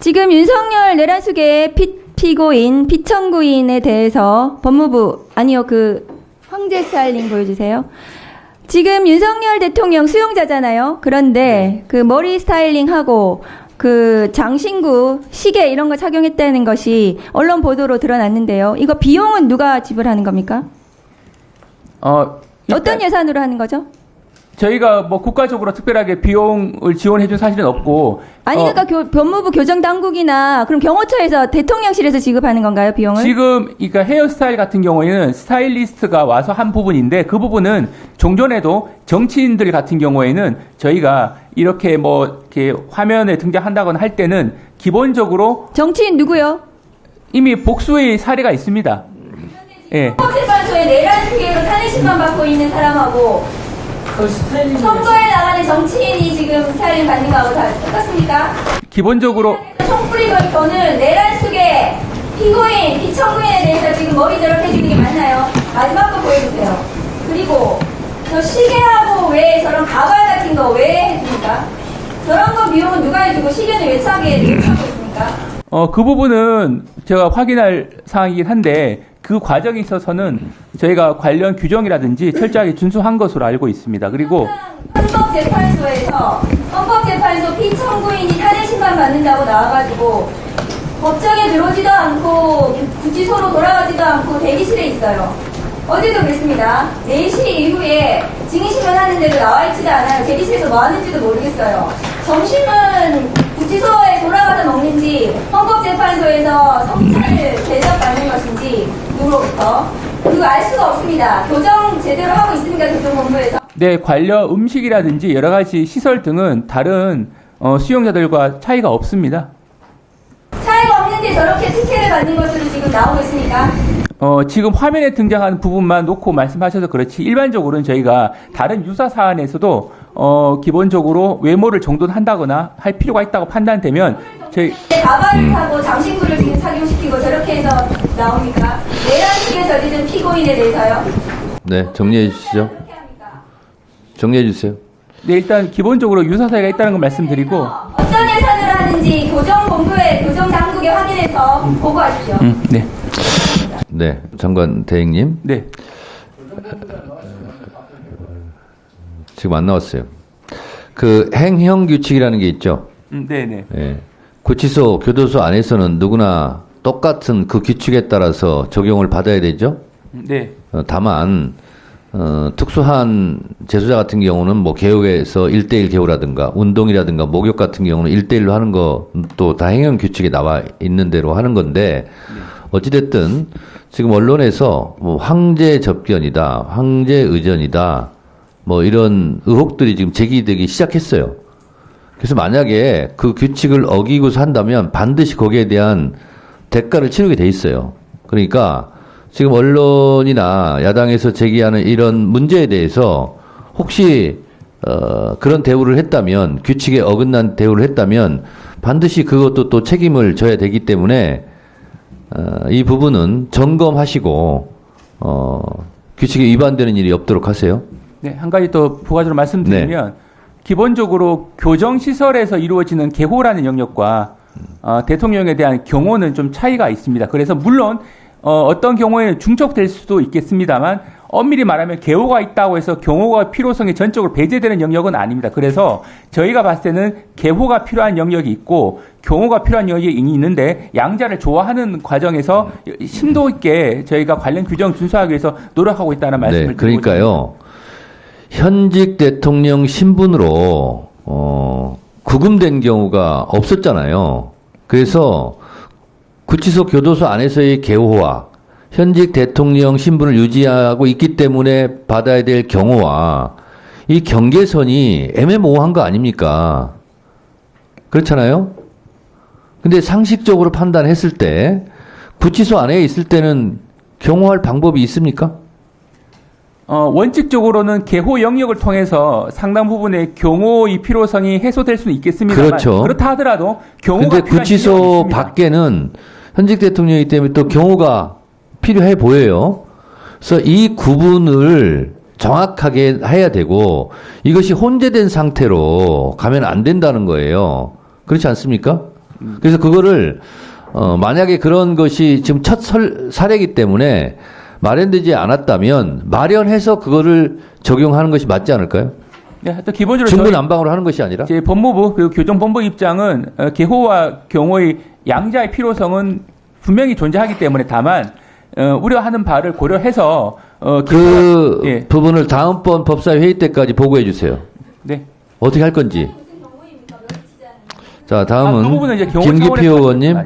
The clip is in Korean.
지금 윤석열 내란숙의 피고인, 피청구인에 대해서 법무부, 아니요, 황제 스타일링 보여주세요. 지금 윤석열 대통령 수용자잖아요. 그런데 그 머리 스타일링하고 그 장신구, 시계 이런 거 착용했다는 것이 언론 보도로 드러났는데요. 이거 비용은 누가 지불하는 겁니까? 어떤 예산으로 하는 거죠? 저희가 뭐 국가적으로 특별하게 비용을 지원해 준 사실은 없고. 아니, 그러니까 법무부 교정당국이나 그럼 경호처에서 대통령실에서 지급하는 건가요, 비용을? 지금, 그러니까 헤어스타일 같은 경우에는 스타일리스트가 와서 한 부분인데 그 부분은 종전에도 정치인들 같은 경우에는 저희가 이렇게 이렇게 화면에 등장한다거나 할 때는 기본적으로. 정치인 누구요? 이미 복수의 사례가 있습니다. 예. 헌법재판소에 내란 수계로 탄핵 심판 받고 있는 사람하고 선거에 나가는 정치인이 지금 스타일링 받는 거하고 다 똑같습니까? 기본적으로 총뿌리고 저는 내란 수계 피고인, 피청구인에 대해서 지금 머리 저렇게 해주는 게 맞나요? 마지막 거 보여주세요. 그리고 저 시계하고 왜 저런 가발 같은 거 왜 해줍니까? 저런 거 비용은 누가 해주고 시계는 왜 차게 있습니까? 그 부분은 제가 확인할 사항이긴 한데 그 과정에 있어서는 저희가 관련 규정이라든지 철저하게 준수한 것으로 알고 있습니다. 그리고 헌법재판소에서 헌법재판소 피청구인이 탄핵 심판 받는다고 나와가지고 법정에 들어오지도 않고 구치소로 돌아가지도 않고 대기실에 있어요. 어제도 그랬습니다. 4시 이후에 증인신문 하는데도 나와있지도 않아요. 대기실에서 뭐 하는지도 모르겠어요. 점심은 구치소에 돌아가서 먹는지 헌법재판소에서 성찰을 대접받는 것인지 누구로부터 그거 알 수가 없습니다. 교정 제대로 하고 있습니까? 교정본부에서? 네, 관련 음식이라든지 여러 가지 시설 등은 다른 수용자들과 차이가 없습니다. 차이가 없는데 저렇게 특혜를 받는 것으로 지금 나오고 있습니까? 지금 화면에 등장하는 부분만 놓고 말씀하셔서 그렇지 일반적으로는 저희가 다른 유사 사안에서도 기본적으로 외모를 정돈한다거나 할 필요가 있다고 판단되면 저희 가발을 타고 장신구를 지금 착용시키고 저렇게 해서 나옵니까? 내란 수에 저지른 피고인에 대해서요? 네, 정리해 주시죠. 정리해 주세요. 네, 일단 기본적으로 유사 사례가 있다는 걸 말씀드리고 어떤 예산을 하는지 교정본부에 교정당국에 확인해서 보고하십시오. 네. 네, 장관 대행님. 네. 지금 안 나왔어요. 그 행형 규칙이라는 게 있죠. 네네. 예. 구치소, 교도소 안에서는 누구나 똑같은 그 규칙에 따라서 적용을 받아야 되죠. 네. 다만 특수한 재소자 같은 경우는 뭐 개옥에서 1대1 개호라든가 운동이라든가 목욕 같은 경우는 1대1로 하는 거 또 다 행형 규칙에 나와 있는 대로 하는 건데 어찌됐든 지금 언론에서 뭐 황제 접견이다, 황제 의전이다, 뭐 이런 의혹들이 지금 제기되기 시작했어요. 그래서 만약에 그 규칙을 어기고서 한다면 반드시 거기에 대한 대가를 치르게 돼 있어요. 그러니까 지금 언론이나 야당에서 제기하는 이런 문제에 대해서 혹시 그런 대우를 했다면, 규칙에 어긋난 대우를 했다면 반드시 그것도 또 책임을 져야 되기 때문에 이 부분은 점검하시고 규칙에 위반되는 일이 없도록 하세요. 네, 한 가지 또 부가적으로 말씀드리면 기본적으로 교정시설에서 이루어지는 개호라는 영역과 대통령에 대한 경호는 좀 차이가 있습니다. 그래서 물론 어떤 경우에는 중첩될 수도 있겠습니다만 엄밀히 말하면 개호가 있다고 해서 경호가 필요성이 전적으로 배제되는 영역은 아닙니다. 그래서 저희가 봤을 때는 개호가 필요한 영역이 있고 경호가 필요한 영역이 있는데 양자를 조화하는 과정에서 심도 있게 저희가 관련 규정 준수하기 위해서 노력하고 있다는 말씀을 드리고 그러니까요. 현직 대통령 신분으로 구금된 경우가 없었잖아요. 그래서 구치소 교도소 안에서의 개호와 현직 대통령 신분을 유지하고 있기 때문에 받아야 될 경호와 이 경계선이 애매모호한 거 아닙니까? 그렇잖아요? 근데 상식적으로 판단했을 때 구치소 안에 있을 때는 경호할 방법이 있습니까? 원칙적으로는 개호 영역을 통해서 상당 부분의 경호의 필요성이 해소될 수는 있겠습니다만 그렇죠. 그렇다 하더라도 경호가 근데 필요한 구치소 지역이 있습니다. 밖에는 현직 대통령이기 때문에 또 경호가 필요해 보여요. 그래서 이 구분을 정확하게 해야 되고 이것이 혼재된 상태로 가면 안 된다는 거예요. 그렇지 않습니까? 그래서 그거를 만약에 그런 것이 지금 첫 사례이기 때문에 마련되지 않았다면 마련해서 그거를 적용하는 것이 맞지 않을까요? 네, 또 기본적으로 중구난방으로 하는 것이 아니라 제 법무부 그리고 교정본부 입장은 개호와 경호의 양자의 필요성은 분명히 존재하기 때문에 다만 우려하는 바를 고려해서 그 예. 부분을 다음번 법사위 회의 때까지 보고해 주세요. 네. 어떻게 할 건지. 무슨 경우입니까? 자, 다음은 그 부분은 이제 경호 김기표 차원에서 의원님.